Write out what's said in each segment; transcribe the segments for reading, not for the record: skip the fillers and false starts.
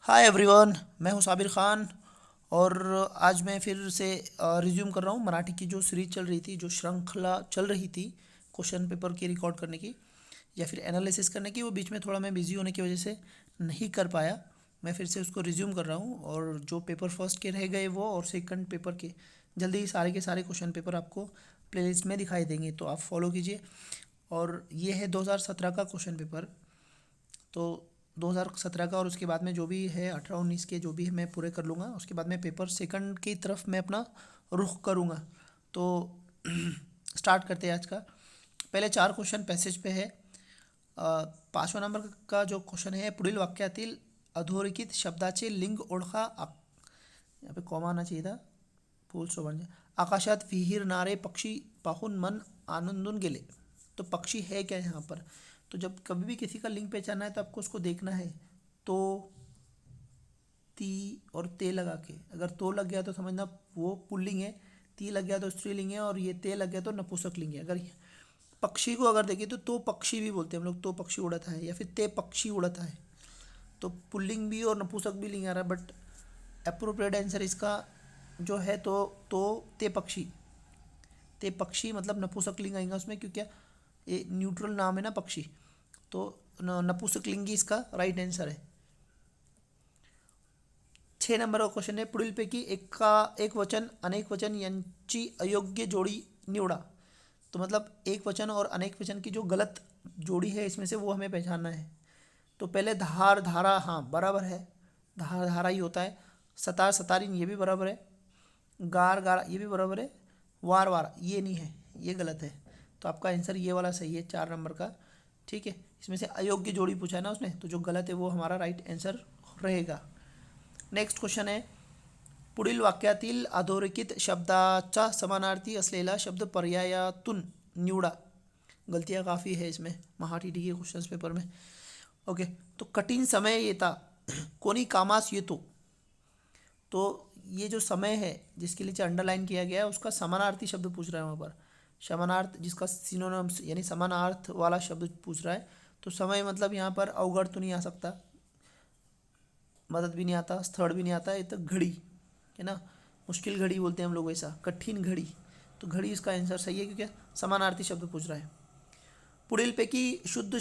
Hi everyone, मैं हूं साबिर ख़ान। और आज मैं फिर से रिज्यूम कर रहा हूं मराठी की जो सीरीज़ चल रही थी, जो श्रृंखला चल रही थी क्वेश्चन पेपर की रिकॉर्ड करने की या फिर एनालिसिस करने की। वो बीच में थोड़ा मैं बिज़ी होने की वजह से नहीं कर पाया। मैं फिर से उसको रिज्यूम कर रहा हूं और जो पेपर फर्स्ट के रह गए वो और सेकंड पेपर के जल्दी ही सारे के सारे क्वेश्चन पेपर आपको प्लेलिस्ट में दिखाई देंगे, तो आप फॉलो कीजिए। और ये है 2017 का क्वेश्चन पेपर। तो 2017 का और उसके बाद में जो भी है 18-19 के जो भी है मैं पूरे कर लूँगा। उसके बाद में पेपर सेकंड की तरफ मैं अपना रुख करूँगा। तो स्टार्ट करते हैं आज का। पहले 4 क्वेश्चन पैसेज पे है। 5वां नंबर का जो क्वेश्चन है, पुढील वाक्यातील अधोरेखित शब्दाचे लिंग ओळखा। यहाँ पे कॉमा आना चाहिए था, फुल स्टॉप आना चाहिए। आकाशात विहिरणारे पक्षी पाहून मन आनंदून गेले। तो पक्षी है क्या यहाँ पर? तो जब कभी भी किसी का लिंग पहचानना है तो आपको उसको देखना है। तो ती और ते लगा के, अगर तो लग गया तो समझना वो पुल्लिंग है, ती लग गया तो स्त्रीलिंग है, और ये ते लग गया तो नपुंसकलिंग है। अगर पक्षी को अगर देखें तो पक्षी भी बोलते हैं हम लोग, तो पक्षी उड़ता है, या फिर ते पक्षी उड़ता है। तो पुल्लिंग भी और नपुंसक भी लिंग आ रहा है, बट अप्रोप्रिएट आंसर इसका जो है तो ते पक्षी। ते पक्षी मतलब नपुंसकलिंग आएगा उसमें, क्योंकि ये न्यूट्रल नाम है ना पक्षी। तो नपुंसकलिंगी इसका राइट आंसर है। 6 नंबर का क्वेश्चन है, पुढीलपैकी एक वचन अनेक वचन यांची अयोग्य जोड़ी निवडा। तो मतलब एक वचन और अनेक वचन की जो गलत जोड़ी है इसमें से वो हमें पहचानना है। तो पहले धार धारा, हाँ बराबर है, धार धारा ही होता है। सतार सतारीन ये भी बराबर है। गार गारा ये भी बराबर है। वार वार ये नहीं है, ये गलत है। तो आपका आंसर ये वाला सही है, 4 नंबर का। ठीक है, इसमें से अयोग्य जोड़ी पूछा है ना उसने, तो जो गलत है वो हमारा राइट आंसर रहेगा। नेक्स्ट क्वेश्चन है, पुढील वाक्यातील अधोरेखित शब्दाचा समानार्थी असलेला शब्द पर्यायातून निवडा। गलतियाँ काफ़ी है इसमें महाटीटी के क्वेश्चन पेपर में। ओके, तो कठिन समय येता कोणी कामास येतो। तो ये जो समय है जिसके नीचे अंडरलाइन किया गया है उसका समानार्थी शब्द पूछ रहा है वहाँ पर। समानार्थ जिसका सिनोनिम्स यानी समानार्थ वाला शब्द पूछ रहा है। तो समय मतलब यहाँ पर अवगढ़ तो नहीं आ सकता, मदद भी नहीं आता, स्थल भी नहीं आता, ये तो घड़ी है ना, मुश्किल घड़ी बोलते हैं हम लोग, वैसा कठिन घड़ी। तो घड़ी इसका आंसर सही है क्योंकि समानार्थी शब्द पूछ रहा है। पुढीलपैकी शुद्ध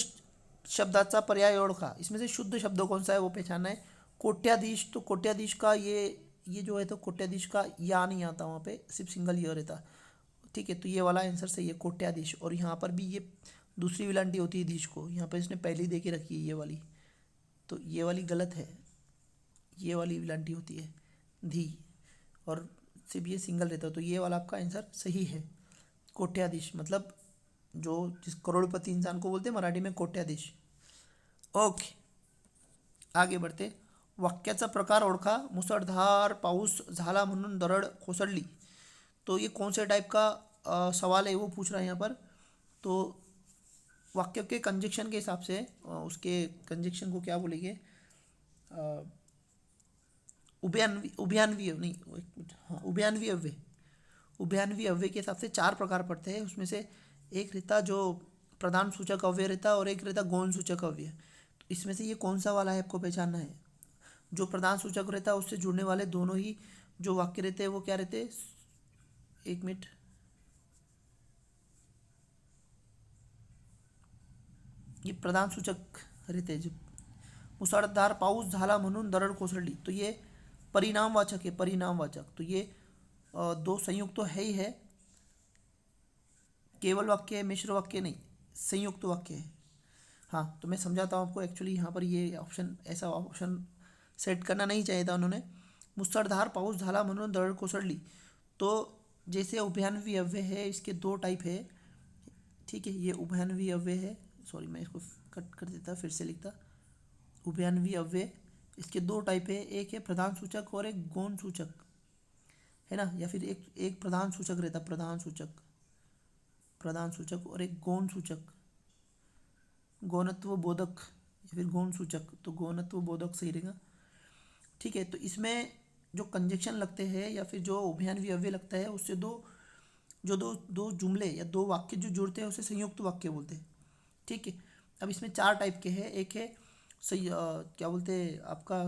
शब्दाचा पर्याय ओळखा। इसमें से शुद्ध शब्द कौन सा है वो पहचानना है। कोट्याधीश, तो कोट्याधीश का ये जो है तो कोट्याधीश का या नहीं आता, वहाँ पे सिर्फ सिंगल ईयर रहता। ठीक है, तो ये वाला आंसर सही है कोट्याधीश। और यहाँ पर भी ये दूसरी विलांटी होती है धीश को, यहाँ पर इसने पहली दे के रखी है ये वाली, तो ये वाली गलत है। ये वाली विलांटी होती है धी, और सिर्फ ये सिंगल रहता है, तो ये वाला आपका आंसर सही है। कोट्याधीश मतलब जो जिस करोड़पति इंसान को बोलते हैं मराठी में कोट्याधीश। ओके, आगे बढ़ते। वाक्याचा प्रकार ओळखा। मुसळधार पाऊस झाला म्हणून दरड कोसळली। तो ये कौन से टाइप का सवाल है वो पूछ रहा है यहाँ पर। तो वाक्य के कंजक्शन के हिसाब से उसके कंजक्शन को क्या बोलेंगे, उभयान्वी उभयान्वीय नहीं, एक मिनट, हाँ उभयान्वीय अव्यय। उभयान्वीय अव्यय के हिसाब से 4 प्रकार पड़ते हैं। उसमें से एक रहता जो प्रधान सूचक अव्यय रहता, और एक रहता गौण सूचक अव्यय। तो इसमें से ये कौन सा वाला है आपको पहचानना है। जो प्रधान सूचक रहता है उससे जुड़ने वाले दोनों ही जो वाक्य रहते हैं वो क्या रहते हैं, एक मिनट, ये प्रधान सूचक रहते हैं। जो मुसळधार पाऊस झाला म्हणून दरड कोसळली, तो ये परिणामवाचक है, परिणामवाचक। तो ये दो संयुक्त तो है ही है, केवल वाक्य है, मिश्र वाक्य नहीं, संयुक्त वाक्य है। हाँ, तो मैं समझाता हूँ आपको। एक्चुअली यहाँ पर ये ऑप्शन, ऐसा ऑप्शन सेट करना नहीं चाहिए था उन्होंने। मुसळधार पाऊस झाला म्हणून दरड कोसळली, तो जैसे उभयान्वी अव्यय है, इसके 2 टाइप है। ठीक है, ये उभयान्वी अव्यय है, सॉरी मैं इसको कट कर देता, फिर से लिखता। उभयान्वी अव्यय, इसके 2 टाइप है, एक है प्रधान सूचक और एक गौण सूचक, है ना। या फिर एक एक प्रधान सूचक रहता, प्रधान सूचक, प्रधान सूचक, और एक गौण सूचक, गौणत्व बोधक, या फिर गौण सूचक। तो गौणत्व बोधक सही रहेगा। ठीक है, तो इसमें जो कंजक्शन लगते हैं या फिर जो उभयान्वी अव्यय लगता है उससे दो जुमले या 2 वाक्य जो जुड़ते हैं उसे संयुक्त वाक्य बोलते हैं। ठीक है, अब इसमें 4 टाइप के हैं। एक है क्या बोलते हैं आपका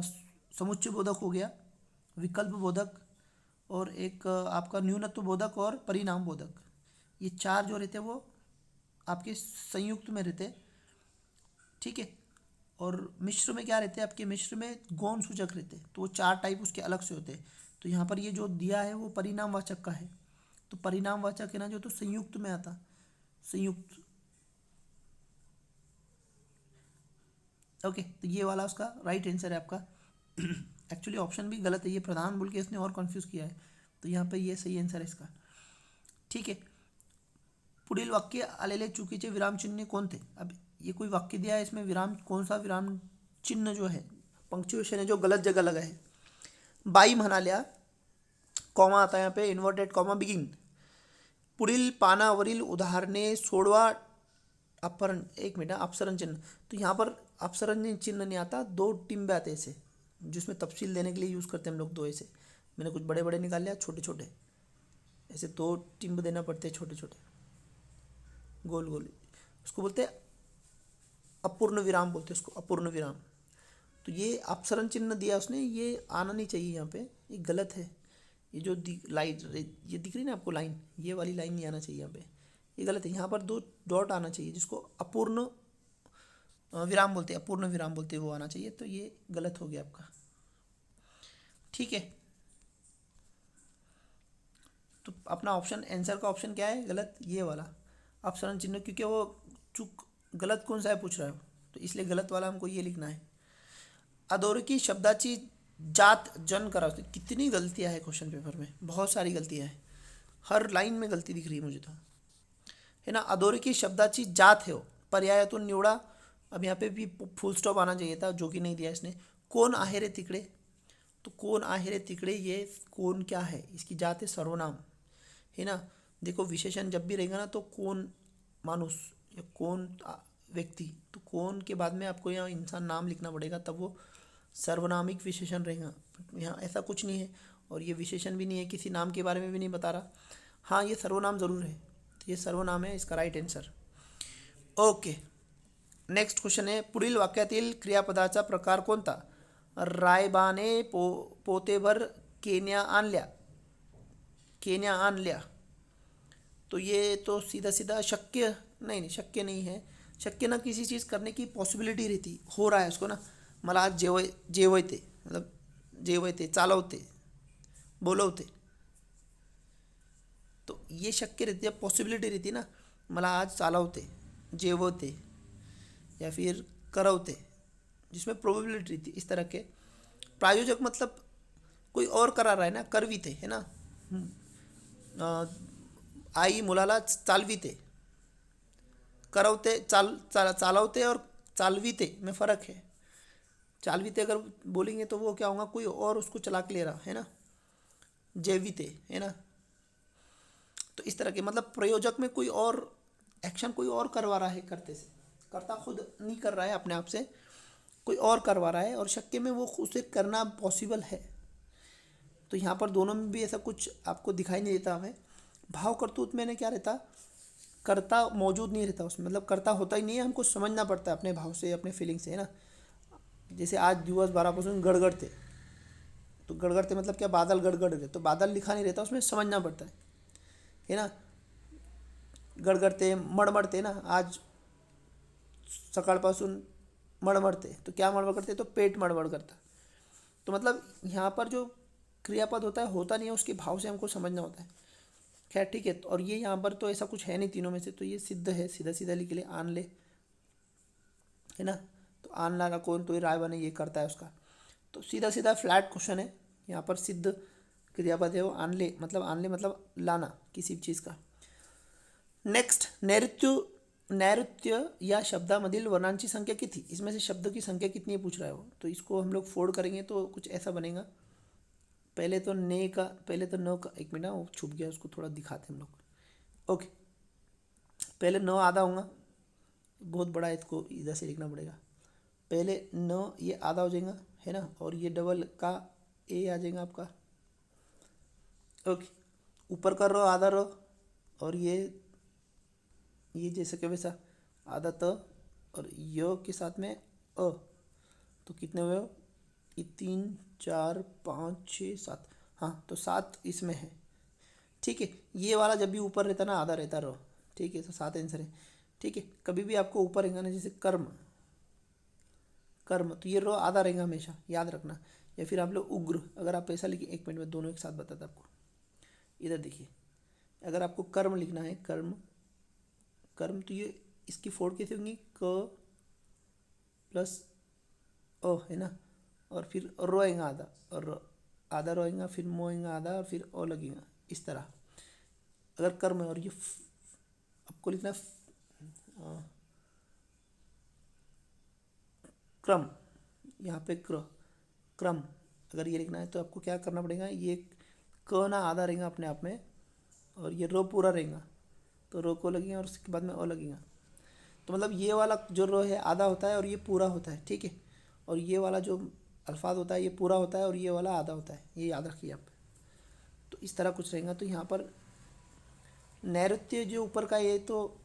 समुच्चय बोधक हो गया, विकल्प बोधक, और एक आपका न्यूनत्व बोधक और परिणाम बोधक। ये चार जो रहते हैं वो आपके संयुक्त में रहते हैं, ठीक है। और मिश्र में क्या रहते हैं आपके, मिश्र में गौण सूचक रहते हैं, तो वो चार टाइप उसके अलग से होते हैं। तो यहाँ पर ये जो दिया है वो परिणामवाचक का है, तो परिणामवाचक है ना जो, तो संयुक्त में आता, संयुक्त। ओके, तो ये वाला उसका राइट आंसर है आपका। एक्चुअली ऑप्शन भी गलत है, ये प्रधान बोल के इसने और कंफ्यूज किया है, तो यहाँ पे ये सही आंसर है इसका, ठीक है। पुढील वाक्य आलेले चुकीचे विराम चिन्ह कौन थे। अब ये कोई वाक्य दिया है, इसमें विराम, कौन सा विराम चिन्ह जो है, पंक्चुएशन है जो गलत जगह लगा है। बाई म्हणाल्या, कॉमा आता है यहाँ पे, इन्वर्टेड कॉमा, बिगिन। पुढील पानावरील उदाहरणे सोडवा, अपरण, एक मिनट, अपसरण चिन्ह। तो यहाँ पर अपसरण चिन्ह नहीं आता, दो टिम्बे आते ऐसे, जिसमें तफसील देने के लिए यूज़ करते हैं हम लोग, दो ऐसे। मैंने कुछ बड़े बड़े निकाल लिया, छोटे छोटे ऐसे दो टिम्ब देना पड़ते हैं, छोटे छोटे गोल गोल, उसको बोलते हैं अपूर्ण विराम, बोलते हैं उसको अपूर्ण विराम। तो ये अपसरण चिन्ह दिया उसने, ये आना नहीं चाहिए यहाँ पे, ये गलत है। ये जो लाइन ये दिख रही ना आपको लाइन, ये वाली लाइन नहीं आना चाहिए यहाँ पे, ये गलत है। यहाँ पर दो डॉट आना चाहिए, जिसको अपूर्ण विराम बोलते हैं, अपूर्ण विराम बोलते हैं, वो आना चाहिए। तो ये गलत हो गया आपका, ठीक है। तो अपना ऑप्शन, आंसर का ऑप्शन क्या है गलत, ये वाला अपसरण चिन्ह, क्योंकि वो चूक गलत कौन सा है पूछ रहा है, तो इसलिए गलत वाला हमको ये लिखना है। अधोरेखित शब्दाची जात जन करा, कितनी गलतियां हैं क्वेश्चन पेपर में, बहुत सारी गलतियां हैं, हर लाइन में गलती दिख रही है मुझे तो, है ना। अधोरेखित शब्दाची जात है वो, पर्यायातून निवडा। अब यहाँ पे भी फुल स्टॉप आना चाहिए था, जो कि नहीं दिया इसने। कोण आहे रे तिकडे, तो कोण आहे रे तिकडे, ये कोण क्या है, इसकी जात है सर्वनाम, है ना। देखो विशेषण जब भी रहेगा ना, तो कौन मानुष या कौन व्यक्ति, तो कौन के बाद में आपको यहाँ इंसान नाम लिखना पड़ेगा, तब वो सर्वनामिक विशेषण रहेगा। यहाँ ऐसा कुछ नहीं है, और ये विशेषण भी नहीं है, किसी नाम के बारे में भी नहीं बता रहा। हाँ, ये सर्वनाम ज़रूर है, तो ये सर्वनाम है इसका right answer. Okay, next question आहे, पुढील वाक्यातील क्रियापदाचा प्रकार कोणता। रायबाने पोतेभर केन्या आणल्या, केन्या आणल्या, तो ये तो सीधा सीधा शक्य नहीं, शक्य नहीं है। शक्य ना किसी चीज़ करने की पॉसिबिलिटी रहती, हो रहा है उसको ना, मला आज जेवते, मतलब जेवते, चालवते, बोलवते, तो ये शक्य रहती है, पॉसिबिलिटी रहती ना, मला आज चालवते, जेवते, या फिर करवते, जिसमें प्रोबेबिलिटी रहती, इस तरह के। प्रायोजक मतलब कोई और करा रहा है ना, करविते, है ना। आई मुलाला चालविते, करवते, चालवते और चालविते में फ़र्क है। चालविते अगर बोलेंगे तो वो क्या होगा, कोई और उसको चला के ले रहा है ना, जैविते, है ना। तो इस तरह के, मतलब प्रयोजक में कोई और एक्शन कोई और करवा रहा है, करते से, करता खुद नहीं कर रहा है अपने आप से, कोई और करवा रहा है, और शक्य में वो उसे करना पॉसिबल है। तो यहाँ पर दोनों में भी ऐसा कुछ आपको दिखाई नहीं देता हमें। भाव कर्तृत्व में क्या रहता, कर्ता मौजूद नहीं रहता उसमें, मतलब कर्ता होता ही नहीं है, हमको समझना पड़ता है अपने भाव से, अपने फीलिंग से, है ना। जैसे आज दिवस 12 गड़गड़ते, तो गड़गड़ते मतलब क्या, बादल गड़गड़ रहे, तो बादल लिखा नहीं रहता उसमें, समझना पड़ता है ना। गड़गड़ते, मड़मड़ते ना, आज सकाळपासून मड़मड़ते, तो क्या मड़मड़ करते, तो पेट मड़मड़ करता। तो मतलब यहाँ पर जो क्रियापद होता नहीं है, उसके भाव से हमको समझना होता है। खैर ठीक है, और ये यहाँ पर तो ऐसा कुछ है नहीं तीनों में से, तो ये सिद्ध है, सीधा सीधा लिख ले, आन ले, है ना। तो आन लाना कौन, तो ये राय बने, ये करता है उसका, तो सीधा सीधा फ्लैट क्वेश्चन है। यहाँ पर सिद्ध क्रियापद है वो आन ले मतलब लाना किसी चीज़ का। नेक्स्ट, नैऋत्य या शब्दामधील वर्णांची संख्या कितनी, इसमें से शब्द की संख्या कितनी पूछ रहा है वो, तो इसको हम लोग फोड़ करेंगे तो कुछ ऐसा बनेगा। पहले तो न का, एक मिनट वो छुप गया, उसको थोड़ा दिखाते हम लोग। ओके, पहले न आधा होगा, बहुत बड़ा है, इसको इधर से लिखना पड़ेगा। पहले न, ये आधा हो जाएगा, है ना, और ये डबल का ए आ जाएगा आपका। ओके, ऊपर का रो आधा रो, और ये जैसे कि वैसा आधा त, और य के साथ में अ, तो कितने हुए हो, ये 3 4 5 6 7, हाँ तो 7 इसमें है। ठीक है, ये वाला जब भी ऊपर रहता ना आधा रहता रो। ठीक है, तो 7 आंसर है। ठीक है, कभी भी आपको ऊपर रहेगा ना, जैसे कर्म, कर्म तो ये रो आधा रहेगा हमेशा, याद रखना। या फिर आप लोग उग्र, अगर आप ऐसा लिखिए, 1 मिनट में दोनों एक साथ बताता आपको। इधर देखिए, अगर आपको कर्म लिखना है, कर्म, कर्म तो ये इसकी फोड़ कैसे होंगी, क प्लस ओ है ना, और फिर रोएगा आधा, और आधा रोएगा, फिर मोएगा आधा, और फिर ओ लगेगा, इस तरह। अगर कर्म है, और ये आपको लिखना है क्रम, यहाँ पे क्रम, अगर ये लिखना है तो आपको क्या करना पड़ेगा, ये क ना आधा रहेगा अपने आप में, और ये रो पूरा रहेगा, तो रो को लगेगा और उसके बाद में ओ लगेगा। तो मतलब ये वाला जो रो है आधा होता है और ये पूरा होता है। ठीक है, और ये वाला जो अल्फाज होता है ये पूरा होता है और ये वाला आधा होता है, ये याद रखिए आप। तो इस तरह कुछ रहेगा। तो यहाँ पर नैऋत्य जो ऊपर का, ये तो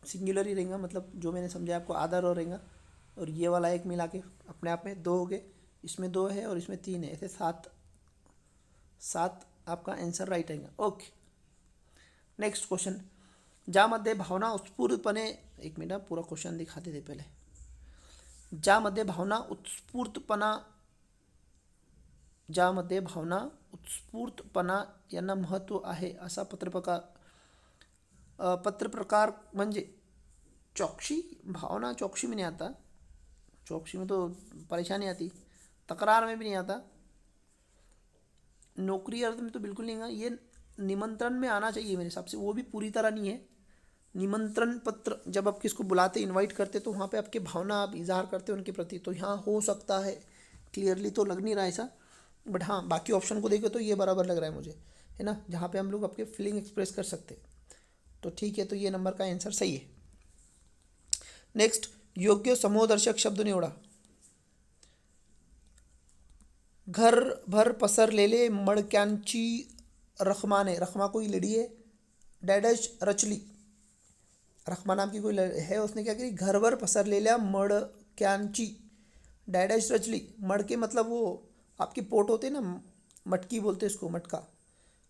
सिंगुलर ही रहेगा, मतलब जो मैंने समझा आपको, आधा रो रहेगा, और ये वाला एक मिला के अपने आप में 2 हो गए, इसमें 2 है और इसमें 3 है, ऐसे 7, 7 आपका आंसर राइट आएगा। Okay, next question. ज्यामध्ये भावना उत्स्फूर्तपणे, 1 मिनट पूरा क्वेश्चन दिखा देते पहले। ज्यामध्ये भावना उत्स्फूर्तपणा, ज्यामध्ये भावना उत्स्फूर्तपणा यांना महत्त्व आहे असा पत्रप्रकार म्हणजे चौकसी। भावना चौकसी में नहीं आता, चौकसी में तो परेशानी आती, तकरार में भी नहीं आता, नौकरी अर्थ में तो बिल्कुल नहीं आएगा। ये निमंत्रण में आना चाहिए मेरे हिसाब से, वो भी पूरी तरह नहीं है। निमंत्रण पत्र जब आप किसको बुलाते, इनवाइट करते, तो वहाँ पे आपके भावना आप इजहार करते हैं उनके प्रति, तो यहाँ हो सकता है, क्लियरली तो लग नहीं रहा ऐसा, बट हाँ बाकी ऑप्शन को देखे तो ये बराबर लग रहा है मुझे, है ना, जहाँ पे हम लोग आपके फीलिंग एक्सप्रेस कर सकते हैं। तो ठीक है, तो ये नंबर का आंसर सही है। नेक्स्ट, योग्य समूहदर्शक शब्द निवडा। घरभर पसरलेले मडक्यांची रखमाने, रखमा कोई लेडी है, डॅडॅश रचली, रखमा नाम की कोई है, उसने क्या करी, घरभर पसरलेल्या मडक्यांची डॅडॅश रचली। मडके मतलब वो आपके पोट होते हैं ना, मटकी बोलते हैं उसको, मटका,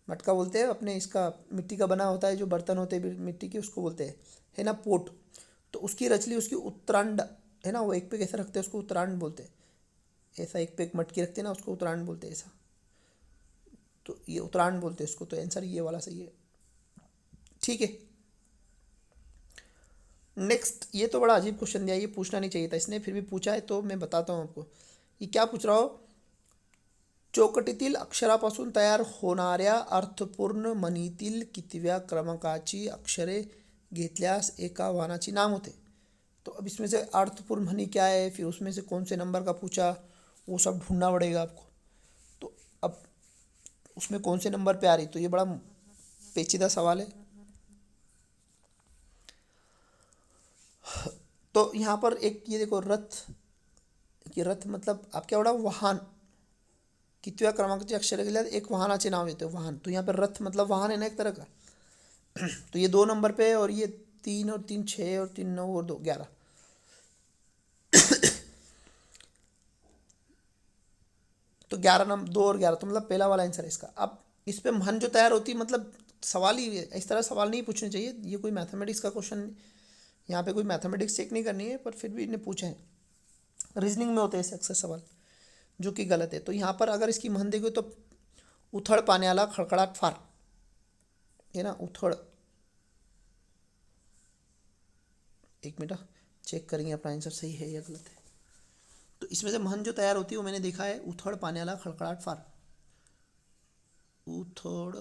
मटका बोलते हैं अपने, इसका मिट्टी का बना होता है जो बर्तन होते हैं मिट्टी के, उसको बोलते हैं, है ना, पोट। तो उसकी रचली, उसकी उत्तरांड, है ना, वो एक पे कैसे रखते हैं उसको उत्तरांड बोलते हैं, ऐसा एक पे एक मटकी रखते हैं ना, उसको उत्तरायण बोलते हैं ऐसा, तो ये उत्तरायण बोलते हैं उसको। तो आंसर ये वाला सही है। ठीक है, नेक्स्ट। ये तो बड़ा अजीब क्वेश्चन दिया, ये पूछना नहीं चाहिए था इसने, फिर भी पूछा है तो मैं बताता हूँ आपको। ये क्या पूछ रहा हो, चौकटीतील अक्षरापासून तयार होणाऱ्या अर्थपूर्ण म्हणीतील कितव्या क्रमांकाची अक्षरे घेतल्यास एका वाहनाची नाम होते। तो अब इसमें से अर्थपूर्ण मनी क्या है, फिर उसमें से कौन से नंबर का पूछा, वो सब ढूंढना पड़ेगा आपको। तो अब उसमें कौन से नंबर पे आ रही, तो ये बड़ा पेचीदा सवाल है। तो यहाँ पर एक ये देखो, रथ, ये रथ मतलब आपके एवढा वाहन, कितव्या क्रमांकाचे अक्षर गेल्यात एक वाहनाचे नाव येते, वाहन, तो यहाँ पर रथ मतलब वाहन है ना एक तरह का। तो ये 2 नंबर पे है, और ये 3 और 3 6 और 3 9 और 2 11, तो 11 नंबर 2 और 11, तो मतलब पहला वाला आंसर है इसका। अब इस पे मन जो तैयार होती है, मतलब सवाल ही इस तरह सवाल नहीं पूछने चाहिए, ये कोई मैथमेटिक्स का क्वेश्चन, यहाँ पे कोई मैथमेटिक्स चेक नहीं करनी है, पर फिर भी इन्हें पूछे हैं, रीजनिंग में होते हैं ऐसे अक्सर सवाल, जो कि गलत है। तो यहाँ पर अगर इसकी मन देखो तो उथड़ पाने वाला खड़खड़ाट फार, है ना, उथड़, 1 मिनट चेक करेंगे अपना आंसर सही है या गलत है। तो इसमें से मन जो तैयार होती है वो मैंने देखा है, उथड़ पाने वाला खड़खड़ाट फार, उथड़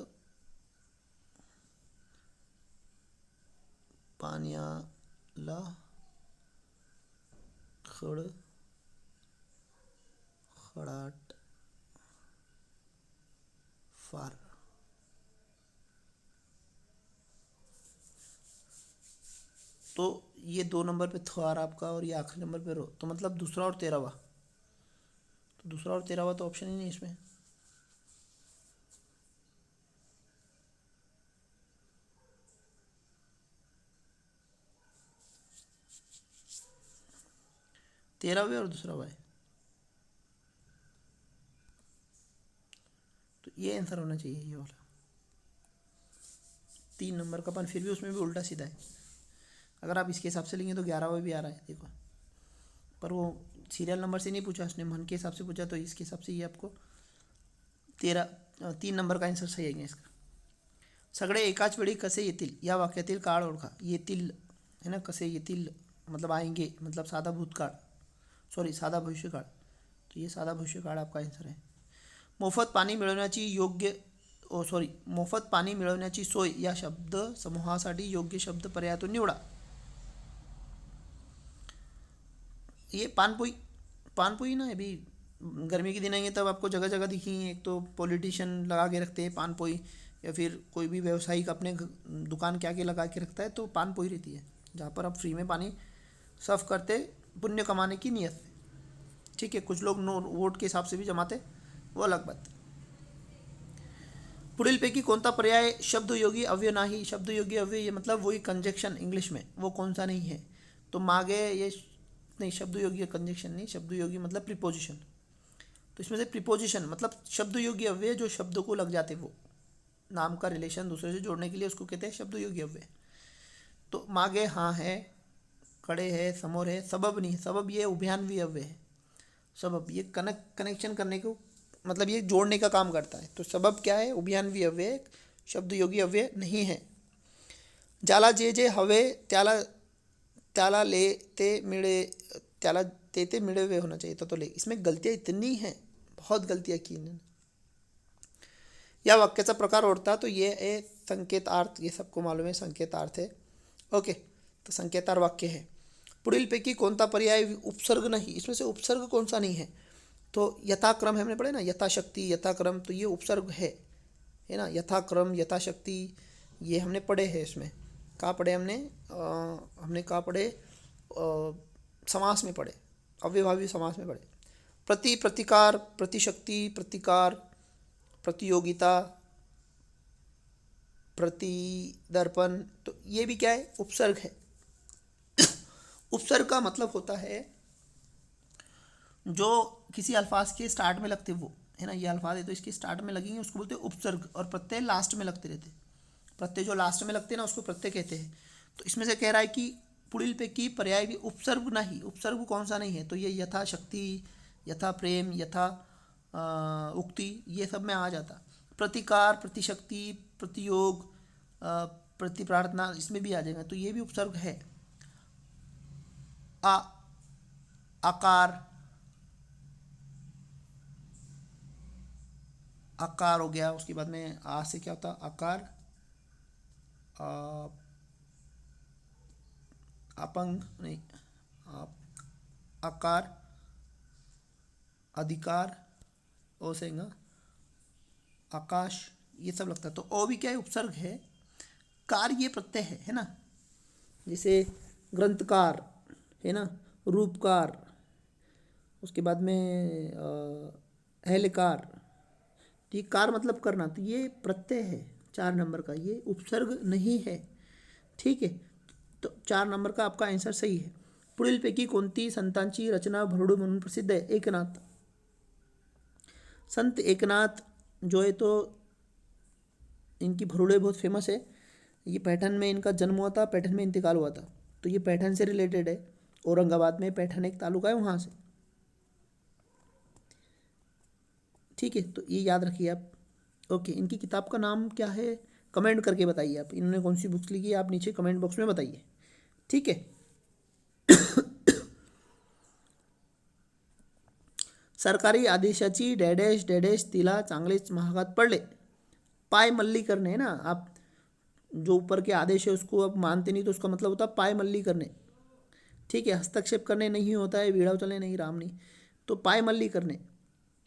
पाण्याला खड़खड़ाट फार। तो ये 2 नंबर पे थ आ रहा आपका, और ये आखिरी नंबर पे रो, तो मतलब दूसरा और 13वां, तो दूसरा और 13वां तो ऑप्शन ही नहीं इसमें। तेरहवें और दूसरा वाई, ये आंसर होना चाहिए, ये वाला 3 नंबर का, अपन फिर भी उसमें भी उल्टा सीधा है। अगर आप इसके हिसाब से लेंगे तो 11वां भी आ रहा है, देखो। पर वो सीरियल नंबर से नहीं पूछा उसने, मन के हिसाब से पूछा, तो इसके हिसाब से ये आपको 3 नंबर का आंसर सही है इसका। सगळे एकाच वेळी कसे येतील या वाक्यातील काळ ओळखा। येतील है ना, कसे येतील मतलब आएंगे, मतलब सादा भूतकाळ, सॉरी सादा भविष्यकाळ, तो ये सादा भविष्यकाळ आपका आंसर है। मोफत पाणी मिळवण्याची योग्य मोफत पाणी मिळवण्याची सोय या शब्द समूहासाठी योग्य शब्द पर्यायातून निवडा। ये पानपोई, पानपोई ना, अभी गर्मी के दिन आएंगे तब आपको जगह जगह दिखेंगे। एक तो पॉलिटिशियन लगा के रखते हैं पानपोई, या फिर कोई भी व्यवसायिक अपने दुकान के आगे लगा के रखता है, तो पानपोई रहती है जहाँ पर आप फ्री में पानी सर्व करते पुण्य कमाने की नीयत से। ठीक है, कुछ लोग नो वोट के हिसाब से भी जमाते, वो अलग बात। पुढीलपैकी कोणता पर्याय शब्दयोगी अव्यय नाही। शब्दयोगी अव्यय ये मतलब वही कंजक्शन इंग्लिश में, वो कौन सा नहीं है। तो मागे ये नहीं, शब्दयोगी कंजक्शन नहीं, शब्दयोगी मतलब प्रीपोजिशन। तो इसमें से प्रीपोजिशन मतलब शब्दयोगी अव्यय जो शब्द को लग जाते, वो नाम का रिलेशन दूसरे से जोड़ने के लिए उसको कहते हैं शब्दयोगी अव्यय। तो मागे हाँ है, खड़े है, समोर है, सबब नहीं। सबब ये उभयान्वी अव्यय है। सबब ये कनेक्शन करने को मतलब ये जोड़ने का काम करता है। तो सबब क्या है, उभयान्वी अव्यय, शब्दयोगी अव्यय नहीं है। ज्याला जे जे हवे त्याला त्याला ले ते मिळे, त्याला ते मिळे हुए होना चाहिए था, तो ले। इसमें गलतियाँ इतनी हैं, बहुत गलतियाँ की इन्होंने। या वाक्याचा प्रकार ओढता, तो ये है संकेतार्थ, ये सबको मालूम है संकेतार्थ है। ओके, तो संकेतार्थ वाक्य है। पुढीलपैकी कोणता पर्याय उपसर्ग नहीं। इसमें से उपसर्ग कौन सा नहीं है, तो यथाक्रम है, हमने पढ़े ना, यथाशक्ति यथाक्रम, तो ये उपसर्ग है ना। यथाक्रम यथाशक्ति ये हमने पढ़े हैं। इसमें कहाँ पढ़े हमने, हमने कहाँ पढ़े, समास में पढ़े, अव्ययभावी समास में पढ़े। प्रति प्रतिकार, प्रतिशक्ति, प्रतिकार, प्रतियोगिता, प्रतिदर्पण, तो ये भी क्या है, उपसर्ग है। उपसर्ग का मतलब होता है जो किसी अल्फाज के स्टार्ट में लगते, वो है ना। ये अल्फाज है तो इसके स्टार्ट में लगेंगे, उसको बोलते हैं उपसर्ग। और प्रत्यय लास्ट में लगते रहते, प्रत्यय जो लास्ट में लगते हैं ना, उसको प्रत्यय कहते हैं। तो इसमें से कह रहा है कि पुढीलपैकी पर्याय भी उपसर्ग नहीं। उपसर्ग कौन सा नहीं है, तो ये यथा शक्ति, यथा प्रेम, यथा उक्ति, ये सब में आ जाता। प्रतिकार, प्रतिशक्ति, प्रतियोग, प्रति प्रार्थना, इसमें भी आ जाएगा, तो ये भी उपसर्ग है। आकार, आकार हो गया। उसके बाद में आ से क्या होता, आकार, अपंग नहीं, आकार, अधिकार, ओ सेंगा, आकाश, ये सब लगता है। तो ओ भी क्या है, उपसर्ग है। कार ये प्रत्यय है ना, जैसे ग्रंथकार है ना, रूपकार, उसके बाद में अहलकार, तो ये कार मतलब करना, तो ये प्रत्यय है 4 नंबर का, ये उपसर्ग नहीं है। ठीक है, तो 4 नंबर का आपका आंसर सही है। पुढीलपैकी कोणती संतांची रचना भरडू म्हणून प्रसिद्ध है। एकनाथ, संत एकनाथ जो है, तो इनकी भरूड़े बहुत फेमस है। ये पैठन में इनका जन्म हुआ था, पैठन में इंतकाल हुआ था, तो ये पैठन से रिलेटेड है। औरंगाबाद में पैठन एक तालुका है, वहाँ से। ठीक है, तो ये याद रखिए आप। ओके, इनकी किताब का नाम क्या है, कमेंट करके बताइए आप। इन्होंने कौन सी बुक्स लिखी है, आप नीचे कमेंट बॉक्स में बताइए। ठीक है। सरकारी आदेशाची डॅडॅश डॅडॅश तिला चांगलेच महागात पडले। पाय मल्ली करने है ना, आप जो ऊपर के आदेश है उसको आप मानते नहीं, तो उसका मतलब होता है पाय मल्ली करने। ठीक है, हस्तक्षेप करने नहीं होता है, वीड़ा उचलने नहीं, राम नहीं, तो पाय मल्ली करने,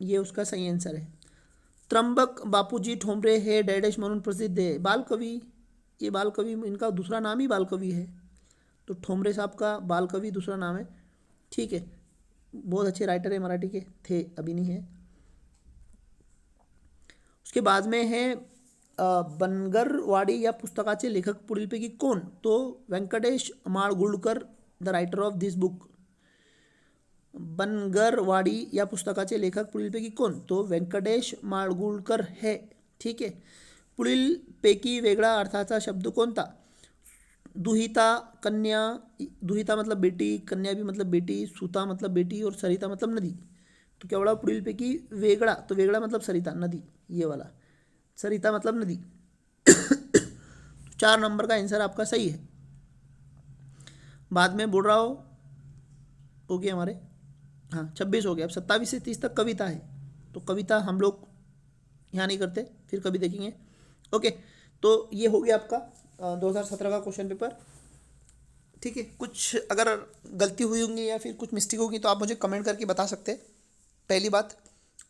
ये उसका सही आंसर है। त्र्यंबक बापूजी ठोंबरे हे डॅडॅश म्हणून प्रसिद्ध है। बालकवि, ये बालकवि इनका दूसरा नाम ही बालकवि है, तो ठोंबरे साहब का बालकवि दूसरा नाम है। ठीक है, बहुत अच्छे राइटर है, मराठी के थे, अभी नहीं है। उसके बाद में है बनगरवाडी या पुस्तकाचे लेखक पुढीलपैकी कोण, तो Venkatesh Madgulkar, the writer of this book. Bangarwadi या पुस्तकाचे लेखक पुढीलपैकी कोण? तो व्यंकटेश माडगूळकर है. ठीक आहे. पुढीलपैकी वेगळा अर्थाचा शब्द कोणता? दुहिता, कन्या. दुहिता मतलब बेटी, कन्या भी मतलब बेटी, सुता मतलब बेटी और सरिता मतलब नदी. तो क्या बोला पुढीलपैकी वेगळा? तो वेगळा मतलब सरिता, नदी, ये वाला. सरिता मतलब नदी. तो 4 नंबर का आंसर आपका सही है. बाद में बोल रहा हो गया हमारे. हाँ 26 हो गया. अब 27 से 30 तक कविता है. तो कविता हम लोग यहाँ नहीं करते, फिर कभी देखेंगे. ओके. तो ये हो गया आपका 2017 का क्वेश्चन पेपर. ठीक है. कुछ अगर गलती हुई होंगी या फिर कुछ मिस्टेक होगी तो आप मुझे कमेंट करके बता सकते हैं. पहली बात,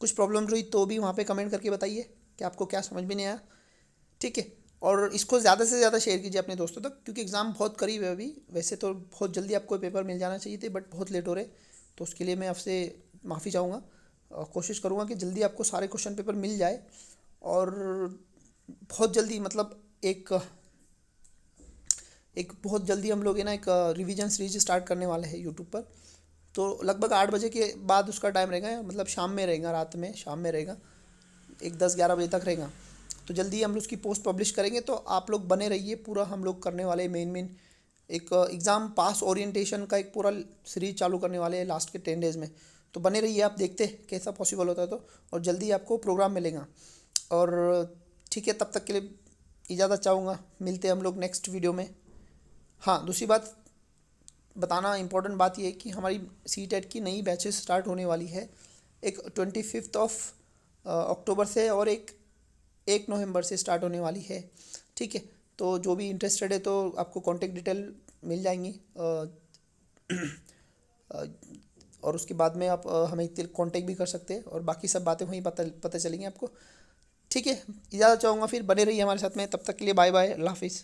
कुछ प्रॉब्लम हुई तो भी वहाँ पे कमेंट करके बताइए कि आपको क्या समझ में नहीं आया. ठीक है. और इसको ज़्यादा से ज़्यादा शेयर कीजिए अपने दोस्तों तक, क्योंकि एग्ज़ाम बहुत करीब है अभी. वैसे तो बहुत जल्दी आपको पेपर मिल जाना चाहिए थे, बट बहुत लेट हो रहे. तो उसके लिए मैं आपसे माफ़ी चाहूँगा. कोशिश करूँगा कि जल्दी आपको सारे क्वेश्चन पेपर मिल जाए. और बहुत जल्दी मतलब एक बहुत जल्दी हम लोग है ना एक रिवीजन सीरीज स्टार्ट करने वाले हैं यूट्यूब पर. तो लगभग 8 बजे के बाद उसका टाइम रहेगा, मतलब शाम में रहेगा, रात में शाम में रहेगा, 10-11 बजे तक रहेगा. तो जल्दी हम लोग उसकी पोस्ट पब्लिश करेंगे. तो आप लोग बने रहिए. पूरा हम लोग करने वाले मेन एक एग्ज़ाम पास ओरिएंटेशन का एक पूरा सीरीज चालू करने वाले हैं लास्ट के 10 डेज़ में. तो बने रहिए. आप देखते हैं कैसा पॉसिबल होता है. तो और जल्दी आपको प्रोग्राम मिलेगा. और ठीक है, तब तक के लिए इजाज़त चाहूँगा. मिलते हैं हम लोग नेक्स्ट वीडियो में. हाँ, दूसरी बात बताना इम्पोर्टेंट बात ये है कि हमारी CTET की नई बैचेस स्टार्ट होने वाली है. एक 25 अक्टूबर से और एक 1 नवंबर से स्टार्ट होने वाली है. ठीक है. तो जो भी इंटरेस्टेड है तो आपको कॉन्टेक्ट डिटेल मिल जाएंगी. और उसके बाद में आप हमें कॉन्टेक्ट भी कर सकते हैं. और बाकी सब बातें वहीं पता चलेंगी आपको. ठीक है. इजाज़त चाहूँगा. फिर बने रहिए हमारे साथ में. तब तक के लिए बाय बाय. अल्लाह हाफिज़.